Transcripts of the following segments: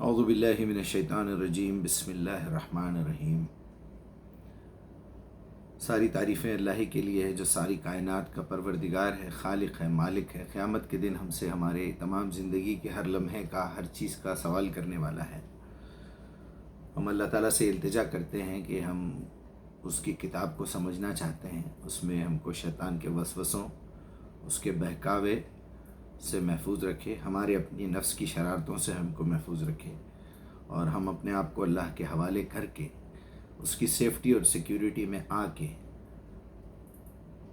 اعوذ باللہ من الشیطان الرجیم، بسم اللہ الرحمن الرحیم۔ ساری تعریفیں اللہ ہی کے لیے ہے جو ساری کائنات کا پروردگار ہے، خالق ہے، مالک ہے۔ قیامت کے دن ہم سے ہمارے تمام زندگی کے ہر لمحے کا، ہر چیز کا سوال کرنے والا ہے۔ ہم اللہ تعالیٰ سے التجا کرتے ہیں کہ ہم اس کی کتاب کو سمجھنا چاہتے ہیں، اس میں ہم کو شیطان کے وسوسوں، اس کے بہکاوے سے محفوظ رکھے، ہمارے اپنی نفس کی شرارتوں سے ہم کو محفوظ رکھے، اور ہم اپنے آپ کو اللہ کے حوالے کر کے اس کی سیفٹی اور سیکیورٹی میں آ کے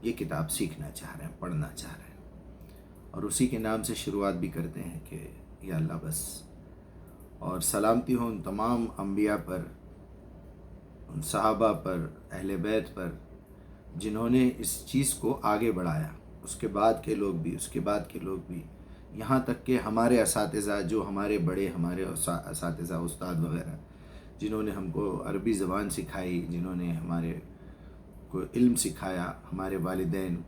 یہ کتاب سیکھنا چاہ رہے ہیں، پڑھنا چاہ رہے ہیں، اور اسی کے نام سے شروعات بھی کرتے ہیں کہ یا اللہ بس۔ اور سلامتی ہو ان تمام انبیاء پر، ان صحابہ پر، اہل بیت پر، جنہوں نے اس چیز کو آگے بڑھایا، اس کے بعد کے لوگ بھی، اس کے بعد کے لوگ بھی، یہاں تک کہ ہمارے اساتذہ، جو ہمارے بڑے، ہمارے اساتذہ، استاد وغیرہ، جنہوں نے ہم کو عربی زبان سکھائی، جنہوں نے ہمارے کو علم سکھایا، ہمارے والدین،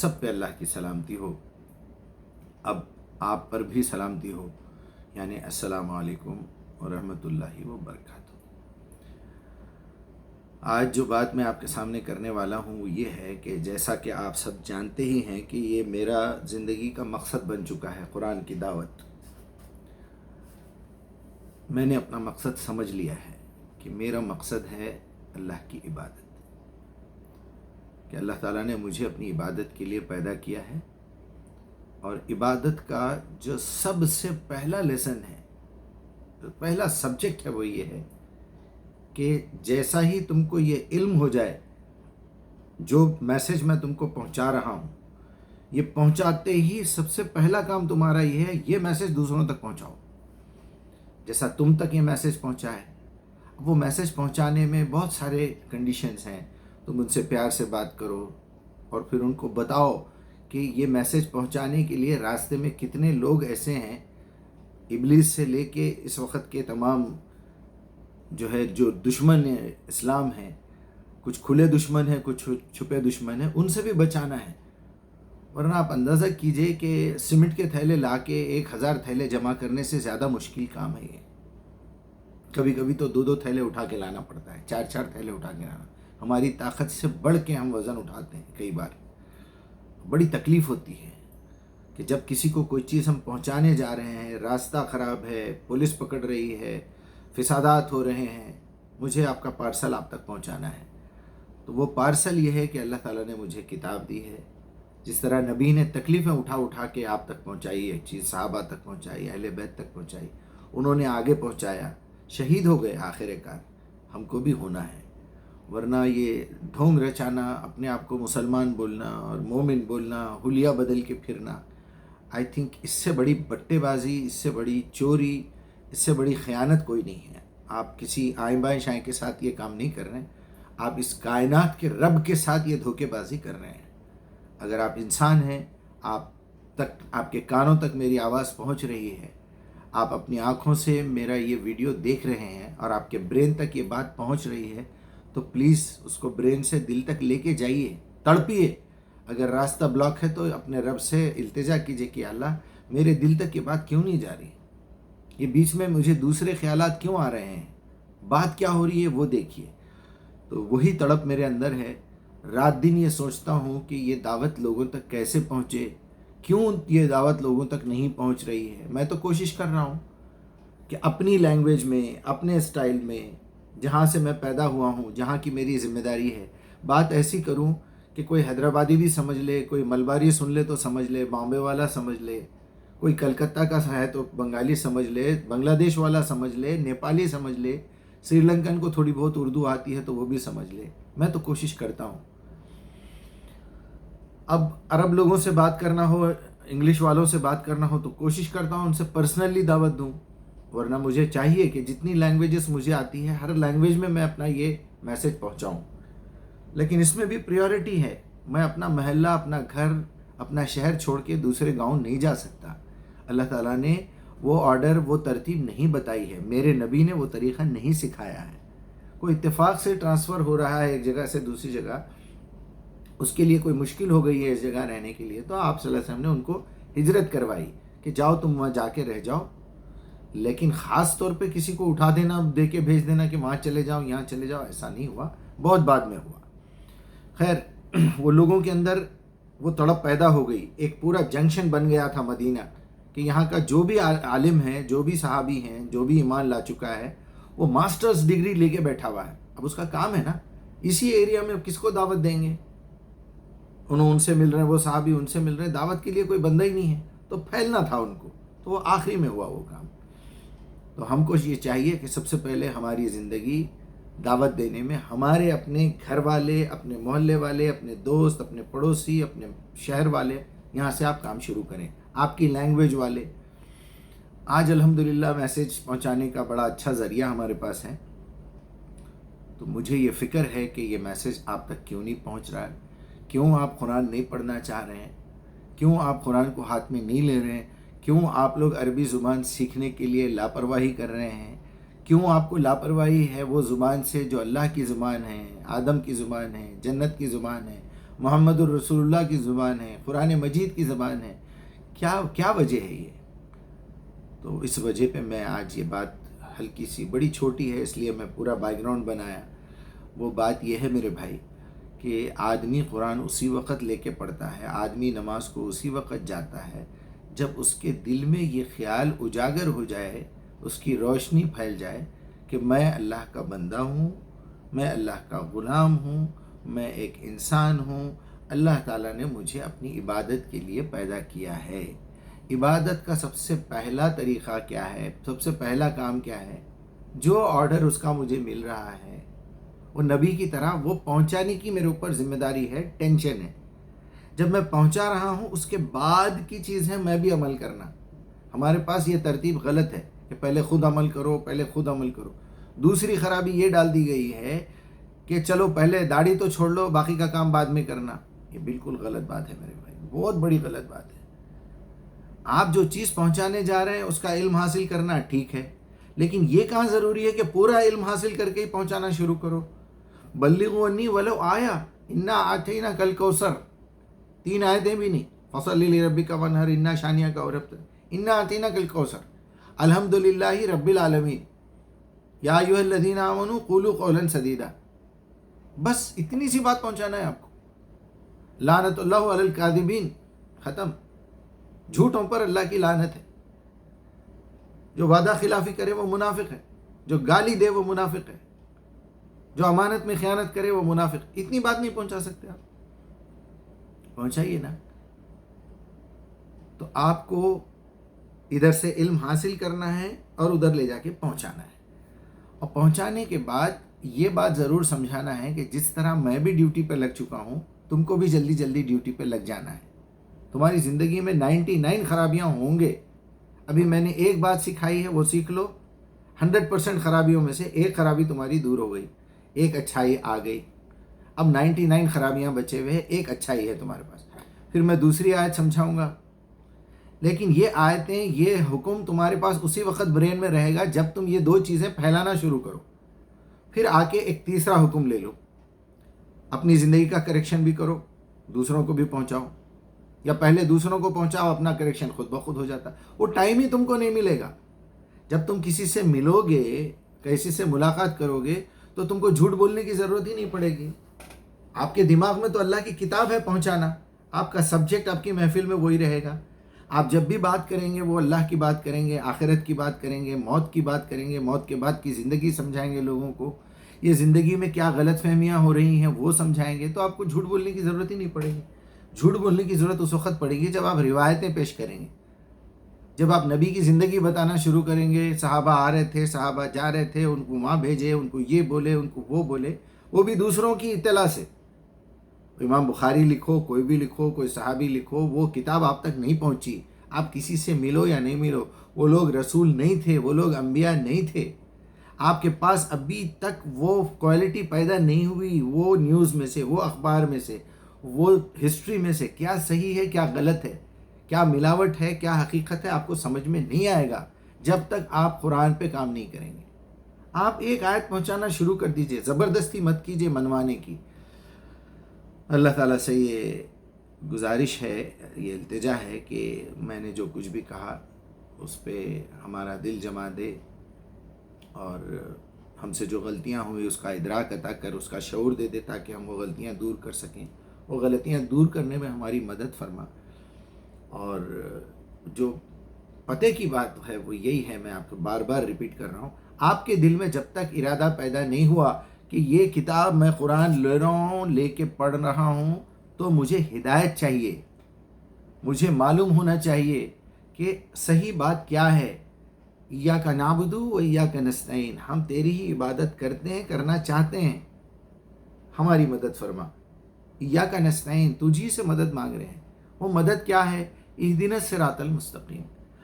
سب پہ اللہ کی سلامتی ہو۔ اب آپ پر بھی سلامتی ہو، یعنی السلام علیکم ورحمۃ اللہ وبرکاتہ۔ آج جو بات میں آپ کے سامنے کرنے والا ہوں وہ یہ ہے کہ جیسا کہ آپ سب جانتے ہی ہیں کہ یہ میرا زندگی کا مقصد بن چکا ہے، قرآن کی دعوت۔ میں نے اپنا مقصد سمجھ لیا ہے کہ میرا مقصد ہے اللہ کی عبادت، کہ اللہ تعالیٰ نے مجھے اپنی عبادت کے لیے پیدا کیا ہے، اور عبادت کا جو سب سے پہلا لیسن ہے، جو پہلا سبجیکٹ ہے، وہ یہ ہے کہ جیسا ہی تم کو یہ علم ہو جائے، جو میسج میں تم کو پہنچا رہا ہوں، یہ پہنچاتے ہی سب سے پہلا کام تمہارا یہ ہے، یہ میسج دوسروں تک پہنچاؤ، جیسا تم تک یہ میسج پہنچا ہے۔ وہ میسج پہنچانے میں بہت سارے کنڈیشنز ہیں۔ تم ان سے پیار سے بات کرو، اور پھر ان کو بتاؤ کہ یہ میسج پہنچانے کے لیے راستے میں کتنے لوگ ایسے ہیں، ابلیس سے لے کے اس وقت کے تمام جو دشمن اسلام ہیں، کچھ کھلے دشمن ہیں، کچھ چھپے دشمن ہیں، ان سے بھی بچانا ہے۔ ورنہ آپ اندازہ کیجئے کہ سیمنٹ کے تھیلے لا کے 1000 تھیلے جمع کرنے سے زیادہ مشکل کام ہے یہ۔ کبھی کبھی تو 2 تھیلے اٹھا کے لانا پڑتا ہے، 4 تھیلے اٹھا کے لانا، ہماری طاقت سے بڑھ کے ہم وزن اٹھاتے ہیں۔ کئی بار بڑی تکلیف ہوتی ہے کہ جب کسی کو کوئی چیز ہم پہنچانے جا رہے ہیں، راستہ خراب ہے، پولیس پکڑ رہی ہے، فسادات ہو رہے ہیں، مجھے آپ کا پارسل آپ تک پہنچانا ہے، تو وہ پارسل یہ ہے کہ اللہ تعالیٰ نے مجھے کتاب دی ہے۔ جس طرح نبی نے تکلیفیں اٹھا کے آپ تک پہنچائی، ایک چیز صحابہ تک پہنچائی، اہل بیت تک پہنچائی، انہوں نے آگے پہنچایا، شہید ہو گئے آخر کار، ہم کو بھی ہونا ہے۔ ورنہ یہ ڈھونگ رچانا، اپنے آپ کو مسلمان بولنا اور مومن بولنا، حلیہ بدل کے پھرنا، آئی تھنک اس سے بڑی بٹے بازی، اس سے بڑی چوری، اس سے بڑی خیانت کوئی نہیں ہے۔ آپ کسی آئیں بائیں شائیں کے ساتھ یہ کام نہیں کر رہے ہیں، آپ اس کائنات کے رب کے ساتھ یہ دھوکے بازی کر رہے ہیں۔ اگر آپ انسان ہیں، آپ کے کانوں تک میری آواز پہنچ رہی ہے، آپ اپنی آنکھوں سے میرا یہ ویڈیو دیکھ رہے ہیں، اور آپ کے برین تک یہ بات پہنچ رہی ہے، تو پلیز اس کو برین سے دل تک لے کے جائیے، تڑپیے۔ اگر راستہ بلاک ہے تو اپنے رب سے التجا کیجئے کہ اللہ میرے دل تک یہ بات کیوں نہیں جا رہی، یہ بیچ میں مجھے دوسرے خیالات کیوں آ رہے ہیں، بات کیا ہو رہی ہے وہ دیکھیے۔ تو وہی تڑپ میرے اندر ہے، رات دن یہ سوچتا ہوں کہ یہ دعوت لوگوں تک کیسے پہنچے، کیوں یہ دعوت لوگوں تک نہیں پہنچ رہی ہے۔ میں تو کوشش کر رہا ہوں کہ اپنی لینگویج میں، اپنے اسٹائل میں، جہاں سے میں پیدا ہوا ہوں، جہاں کی میری ذمہ داری ہے، بات ایسی کروں کہ کوئی حیدرآبادی بھی سمجھ لے، کوئی ملباری سن لے تو سمجھ لے، بامبے والا سمجھ لے، کوئی کلکتہ کا ہے تو بنگالی سمجھ لے، بنگلہ دیش والا سمجھ لے، نیپالی سمجھ لے، سری لنکن کو تھوڑی بہت اردو آتی ہے تو وہ بھی سمجھ لے۔ میں تو کوشش کرتا ہوں۔ اب عرب لوگوں سے بات کرنا ہو، انگلش والوں سے بات کرنا ہو، تو کوشش کرتا ہوں ان سے پرسنلی دعوت دوں۔ ورنہ مجھے چاہیے کہ جتنی لینگویجز مجھے آتی ہے، ہر لینگویج میں اپنا یہ میسج پہنچاؤں۔ لیکن اس میں بھی پریورٹی ہے، میں اپنا محلہ، اپنا گھر، اپنا شہر چھوڑ کے دوسرے گاؤں نہیں جا سکتا۔ اللہ تعالیٰ نے وہ آرڈر، وہ ترتیب نہیں بتائی ہے، میرے نبی نے وہ طریقہ نہیں سکھایا ہے۔ کوئی اتفاق سے ٹرانسفر ہو رہا ہے ایک جگہ سے دوسری جگہ، اس کے لیے کوئی مشکل ہو گئی ہے اس جگہ رہنے کے لیے، تو آپ صلی اللہ علیہ وسلم نے ان کو ہجرت کروائی کہ جاؤ تم وہاں جا کے رہ جاؤ، لیکن خاص طور پہ کسی کو اٹھا دینا، دے کے بھیج دینا کہ وہاں چلے جاؤ یہاں چلے جاؤ، ایسا نہیں ہوا، بہت بعد میں ہوا۔ خیر وہ لوگوں کے اندر وہ تڑپ پیدا ہو گئی، ایک پورا جنکشن بن گیا تھا مدینہ کہ یہاں کا جو بھی عالم ہے، جو بھی صحابی ہیں، جو بھی ایمان لا چکا ہے، وہ ماسٹرز ڈگری لے کے بیٹھا ہوا ہے۔ اب اس کا کام ہے نا، اسی ایریا میں کس کو دعوت دیں گے؟ ان سے مل رہے ہیں، وہ صحابی ان سے مل رہے ہیں، دعوت کے لیے کوئی بندہ ہی نہیں ہے، تو پھیلنا تھا ان کو، تو وہ آخری میں ہوا وہ کام۔ تو ہم کو یہ چاہیے کہ سب سے پہلے ہماری زندگی دعوت دینے میں ہمارے اپنے گھر والے، اپنے محلے والے، اپنے دوست، اپنے پڑوسی، اپنے شہر والے، یہاں سے آپ کام شروع کریں، آپ کی لینگویج والے۔ آج الحمدللہ میسیج پہنچانے کا بڑا اچھا ذریعہ ہمارے پاس ہے، تو مجھے یہ فکر ہے کہ یہ میسیج آپ تک کیوں نہیں پہنچ رہا ہے، کیوں آپ قرآن نہیں پڑھنا چاہ رہے ہیں، کیوں آپ قرآن کو ہاتھ میں نہیں لے رہے ہیں، کیوں آپ لوگ عربی زبان سیکھنے کے لیے لاپرواہی کر رہے ہیں، کیوں آپ کو لاپرواہی ہے وہ زبان سے جو اللہ کی زبان ہے، آدم کی زبان ہے، جنت کی زبان ہے، محمد الرسول اللہ کی زبان ہے، قرآن مجید کی زبان ہے، کیا وجہ ہے یہ؟ تو اس وجہ پہ میں آج یہ بات ہلکی سی، بڑی چھوٹی ہے اس لیے میں پورا بیک گراؤنڈ بنایا۔ وہ بات یہ ہے میرے بھائی کہ آدمی قرآن اسی وقت لے کے پڑھتا ہے، آدمی نماز کو اسی وقت جاتا ہے جب اس کے دل میں یہ خیال اجاگر ہو جائے، اس کی روشنی پھیل جائے کہ میں اللہ کا بندہ ہوں، میں اللہ کا غلام ہوں، میں ایک انسان ہوں، اللہ تعالیٰ نے مجھے اپنی عبادت کے لیے پیدا کیا ہے۔ عبادت کا سب سے پہلا طریقہ کیا ہے، سب سے پہلا کام کیا ہے؟ جو آرڈر اس کا مجھے مل رہا ہے وہ نبی کی طرح وہ پہنچانے کی میرے اوپر ذمہ داری ہے، ٹینشن ہے۔ جب میں پہنچا رہا ہوں اس کے بعد کی چیز ہے میں بھی عمل کرنا۔ ہمارے پاس یہ ترتیب غلط ہے کہ پہلے خود عمل کرو، پہلے خود عمل کرو۔ دوسری خرابی یہ ڈال دی گئی ہے کہ چلو پہلے داڑھی تو چھوڑ لو، باقی کا کام بعد میں کرنا۔ یہ بالکل غلط بات ہے میرے بھائی، بہت بڑی غلط بات ہے۔ آپ جو چیز پہنچانے جا رہے ہیں اس کا علم حاصل کرنا ٹھیک ہے، لیکن یہ کہاں ضروری ہے کہ پورا علم حاصل کر کے ہی پہنچانا شروع کرو۔ بلغوا انی ولو آیا انا آتینا کل کوثر، 3 آیتیں بھی نہیں، فصلی لربک وانحر انا شانیک کا ابتر، انا آتینا کل کوثر، الحمدللہ رب العالمین، یا ایھا الذین آمنوا قولوا قولا سدیدا۔ بس اتنی سی بات پہنچانا ہے آپ کو۔ لعنت اللہ علی الکاذبین، ختم۔ جھوٹوں پر اللہ کی لعنت ہے۔ جو وعدہ خلافی کرے وہ منافق ہے، جو گالی دے وہ منافق ہے، جو امانت میں خیانت کرے وہ منافق۔ اتنی بات نہیں پہنچا سکتے آپ، پہنچائیے نا۔ تو آپ کو ادھر سے علم حاصل کرنا ہے اور ادھر لے جا کے پہنچانا ہے، اور پہنچانے کے بعد یہ بات ضرور سمجھانا ہے کہ جس طرح میں بھی ڈیوٹی پہ لگ چکا ہوں، تم کو بھی جلدی جلدی ڈیوٹی پہ لگ جانا ہے۔ تمہاری زندگی میں 99 خرابیاں ہوں گے، ابھی میں نے ایک بات سکھائی ہے وہ سیکھ لو، 100% خرابیوں میں سے ایک خرابی تمہاری دور ہو گئی، ایک اچھائی آ گئی۔ اب 99 خرابیاں بچے ہوئے ہیں، ایک اچھائی ہے تمہارے پاس۔ پھر میں دوسری آیت سمجھاؤں گا، لیکن یہ آیتیں، یہ حکم تمہارے پاس اسی وقت برین میں رہے گا جب تم یہ 2 چیزیں پھیلانا شروع کرو۔ پھر آ کے ایک تیسرا حکم لے لو، اپنی زندگی کا کریکشن بھی کرو، دوسروں کو بھی پہنچاؤ، یا پہلے دوسروں کو پہنچاؤ، اپنا کریکشن خود بخود ہو جاتا۔ وہ ٹائم ہی تم کو نہیں ملے گا۔ جب تم کسی سے ملو گے، کسی سے ملاقات کرو گے، تو تم کو جھوٹ بولنے کی ضرورت ہی نہیں پڑے گی۔ آپ کے دماغ میں تو اللہ کی کتاب ہے پہنچانا، آپ کا سبجیکٹ آپ کی محفل میں وہی رہے گا۔ آپ جب بھی بات کریں گے وہ اللہ کی بات کریں گے، آخرت کی بات کریں گے، موت کی بات کریں گے، موت کے بعد کی زندگی سمجھائیں گے لوگوں کو، یہ زندگی میں کیا غلط فہمیاں ہو رہی ہیں وہ سمجھائیں گے، تو آپ کو جھوٹ بولنے کی ضرورت ہی نہیں پڑے گی۔ جھوٹ بولنے کی ضرورت اس وقت پڑے گی جب آپ روایتیں پیش کریں گے، جب آپ نبی کی زندگی بتانا شروع کریں گے، صحابہ آ رہے تھے، صحابہ جا رہے تھے، ان کو وہاں بھیجے، ان کو یہ بولے، ان کو وہ بولے، وہ بھی دوسروں کی اطلاع سے۔ امام بخاری لکھو، کوئی بھی لکھو، کوئی صحابی لکھو، وہ کتاب آپ تک نہیں پہنچی۔ آپ کسی سے ملو یا نہیں ملو، وہ لوگ رسول نہیں تھے، وہ لوگ انبیاء نہیں تھے۔ آپ کے پاس ابھی تک وہ کوالٹی پیدا نہیں ہوئی، وہ نیوز میں سے، وہ اخبار میں سے، وہ ہسٹری میں سے کیا صحیح ہے کیا غلط ہے، کیا ملاوٹ ہے کیا حقیقت ہے، آپ کو سمجھ میں نہیں آئے گا جب تک آپ قرآن پہ کام نہیں کریں گے۔ آپ ایک آیت پہنچانا شروع کر دیجئے، زبردستی مت کیجئے منوانے کی۔ اللہ تعالیٰ سے یہ گزارش ہے، یہ التجا ہے کہ میں نے جو کچھ بھی کہا اس پہ ہمارا دل جما دے اور ہم سے جو غلطیاں ہوئی اس کا ادراک عطا کر، اس کا شعور دے دے تاکہ ہم وہ غلطیاں دور کر سکیں. وہ غلطیاں دور کرنے میں ہماری مدد فرما. اور جو پتہ کی بات ہے وہ یہی ہے، میں آپ کو بار بار ریپیٹ کر رہا ہوں، آپ کے دل میں جب تک ارادہ پیدا نہیں ہوا کہ یہ کتاب میں قرآن لے رہا ہوں، لے کے پڑھ رہا ہوں، تو مجھے ہدایت چاہیے، مجھے معلوم ہونا چاہیے کہ صحیح بات کیا ہے. ایاک نعبد و ایاک نستعین، ہم تیری ہی عبادت کرتے ہیں، کرنا چاہتے ہیں، ہماری مدد فرما. ایاک نستعین، تجھی سے مدد مانگ رہے ہیں. وہ مدد کیا ہے؟ اہدنا الصراط المستقیم،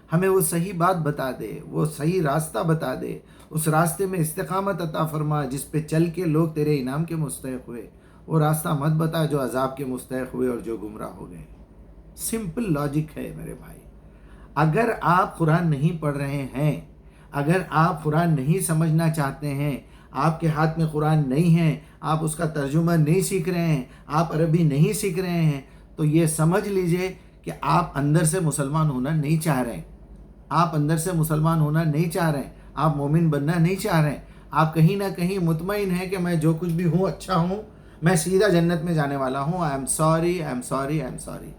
ہمیں وہ صحیح بات بتا دے، وہ صحیح راستہ بتا دے، اس راستے میں استقامت عطا فرما جس پہ چل کے لوگ تیرے انعام کے مستحق ہوئے. وہ راستہ مت بتا جو عذاب کے مستحق ہوئے اور جو گمراہ ہو گئے. سمپل لاجک ہے میرے بھائی. اگر آپ قرآن نہیں پڑھ رہے ہیں، اگر آپ قرآن نہیں سمجھنا چاہتے ہیں، آپ کے ہاتھ میں قرآن نہیں ہے، آپ اس کا ترجمہ نہیں سیکھ رہے ہیں، آپ عربی نہیں سیکھ رہے ہیں، تو یہ سمجھ لیجئے کہ آپ اندر سے مسلمان ہونا نہیں چاہ رہے ہیں. آپ اندر سے مسلمان ہونا نہیں چاہ رہے ہیں، آپ مومن بننا نہیں چاہ رہے ہیں. آپ کہیں نہ کہیں مطمئن ہیں کہ میں جو کچھ بھی ہوں اچھا ہوں، میں سیدھا جنت میں جانے والا ہوں. I am sorry.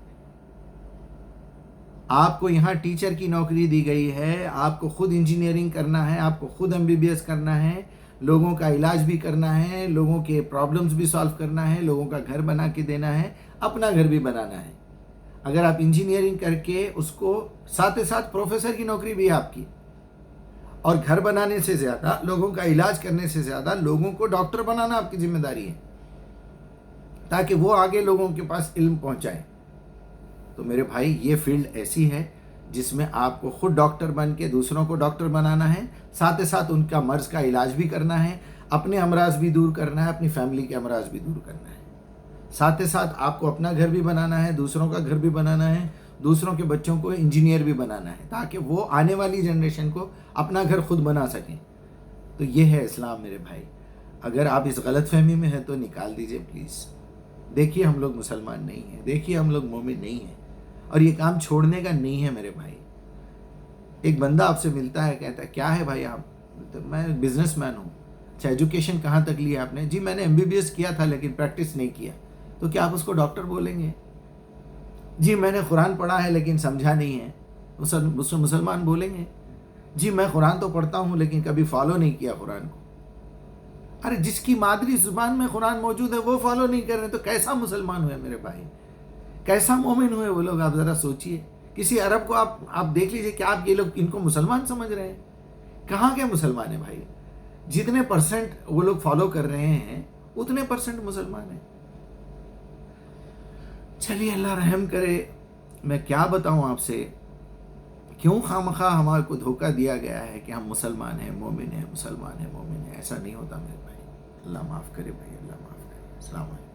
آپ کو یہاں ٹیچر کی نوکری دی گئی ہے، آپ کو خود انجینئرنگ کرنا ہے، آپ کو خود MBBS کرنا ہے، لوگوں کا علاج بھی کرنا ہے، لوگوں کے پرابلمز بھی سالو کرنا ہے، لوگوں کا گھر بنا کے دینا ہے، اپنا گھر بھی بنانا ہے. اگر آپ انجینئرنگ کر کے اس کو ساتھ ساتھ پروفیسر کی نوکری بھی آپ کی، اور گھر بنانے سے زیادہ، لوگوں کا علاج کرنے سے زیادہ لوگوں کو ڈاکٹر بنانا آپ کی ذمہ داری ہے تاکہ وہ آگے لوگوں کے پاس علم پہنچائیں. تو میرے بھائی یہ فیلڈ ایسی ہے جس میں آپ کو خود ڈاکٹر بن کے دوسروں کو ڈاکٹر بنانا ہے، ساتھ ان کا مرض کا علاج بھی کرنا ہے، اپنے امراض بھی دور کرنا ہے، اپنی فیملی کے امراض بھی دور کرنا ہے. ساتھ آپ کو اپنا گھر بھی بنانا ہے، دوسروں کا گھر بھی بنانا ہے، دوسروں کے بچوں کو انجینئر بھی بنانا ہے تاکہ وہ آنے والی جنریشن کو اپنا گھر خود بنا سکیں. تو یہ ہے اسلام میرے بھائی. اگر آپ اس غلط فہمی میں ہیں تو نکال دیجئے پلیز. دیکھیے ہم لوگ مسلمان نہیں ہیں، دیکھیے ہم لوگ مومن نہیں ہیں، اور یہ کام چھوڑنے کا نہیں ہے میرے بھائی. ایک بندہ آپ سے ملتا ہے، کہتا ہے کیا ہے بھائی آپ؟ میں بزنس مین ہوں. اچھا ایجوکیشن کہاں تک لیا آپ نے؟ جی میں نے MBBS کیا تھا لیکن پریکٹس نہیں کیا. تو کیا آپ اس کو ڈاکٹر بولیں گے؟ جی میں نے قرآن پڑھا ہے لیکن سمجھا نہیں ہے، اس مسلمان بولیں گے؟ جی میں قرآن تو پڑھتا ہوں لیکن کبھی فالو نہیں کیا قرآن کو. ارے جس کی مادری زبان میں قرآن موجود ہے وہ فالو نہیں کر رہے تو کیسا مسلمان ہوئے میرے بھائی؟ کیسا مومن ہوئے وہ لوگ؟ آپ ذرا سوچئے. کسی عرب کو آپ دیکھ لیجئے کہ آپ یہ لوگ ان کو مسلمان سمجھ رہے ہیں. کہاں کے مسلمان ہیں بھائی؟ جتنے پرسنٹ وہ لوگ فالو کر رہے ہیں اتنے پرسنٹ مسلمان ہیں. چلیے اللہ رحم کرے. میں کیا بتاؤں آپ سے، کیوں خواہ ہمارے کو دھوکہ دیا گیا ہے کہ ہم مسلمان ہیں، مومن ہیں، مسلمان ہیں، مومن ہیں. ایسا نہیں ہوتا میرے بھائی. اللہ معاف کرے بھائی، اللہ معاف کرے. السلام علیکم.